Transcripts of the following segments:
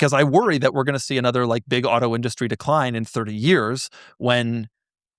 because I worry that we're going to see another like big auto industry decline in 30 years when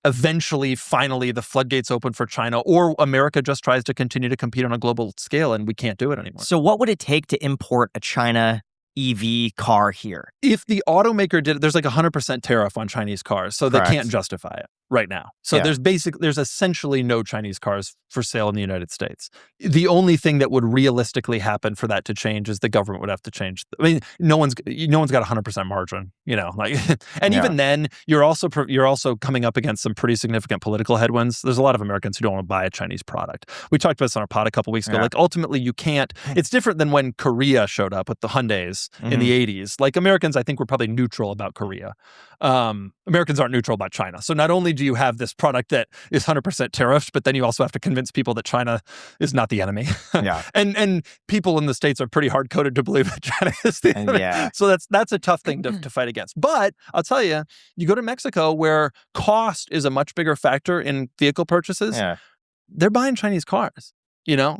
eventually, finally, the floodgates open for China, or America just tries to continue to compete on a global scale and we can't do it anymore. So what would it take to import a China EV car here? If the automaker did it, there's like 100% tariff on Chinese cars, so Correct. they can't justify it right now. So there's essentially no Chinese cars for sale in the United States. The only thing that would realistically happen for that to change is the government would have to change. I mean, no one's got 100% margin, like, and even then, you're also coming up against some pretty significant political headwinds. There's a lot of Americans who don't want to buy a Chinese product. We talked about this on our pod a couple weeks ago. Like, ultimately, you can't. It's different than when Korea showed up with the Hyundais in the 80s. Like, Americans, I think, were probably neutral about Korea. Americans aren't neutral about China. So not only do you have this product that is 100% tariffed, but then you also have to convince people that China is not the enemy. And people in the States are pretty hard-coded to believe that China is the enemy. So that's a tough thing to fight against. But I'll tell you, you go to Mexico where cost is a much bigger factor in vehicle purchases. They're buying Chinese cars.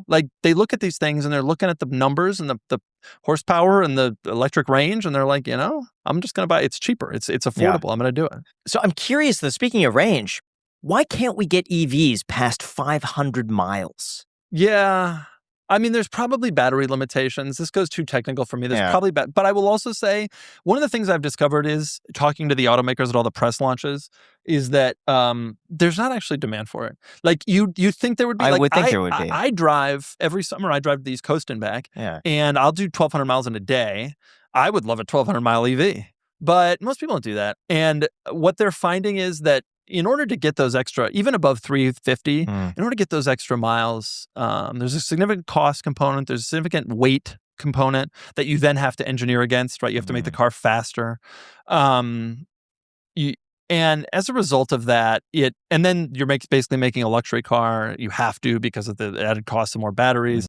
Like they look at these things and they're looking at the numbers and the horsepower and the electric range, and they're like, I'm just going to buy it. It's cheaper. It's affordable. I'm going to do it. So I'm curious, though, speaking of range, why can't we get EVs past 500 miles? Yeah. I mean, there's probably battery limitations. This goes too technical for me. There's probably but I will also say one of the things I've discovered is talking to the automakers at all the press launches is that there's not actually demand for it. Like you think there would be. I would think there would be. I drive every summer. I drive to the East Coast and back, and I'll do 1,200 miles in a day. I would love a 1,200 mile EV, but most people don't do that. And what they're finding is that in order to get those extra, even above 350, in order to get those extra miles, there's a significant cost component. There's a significant weight component that you then have to engineer against, right? You have to make the car faster. And as a result of that, and then you're basically making a luxury car. You have to because of the added cost of more batteries.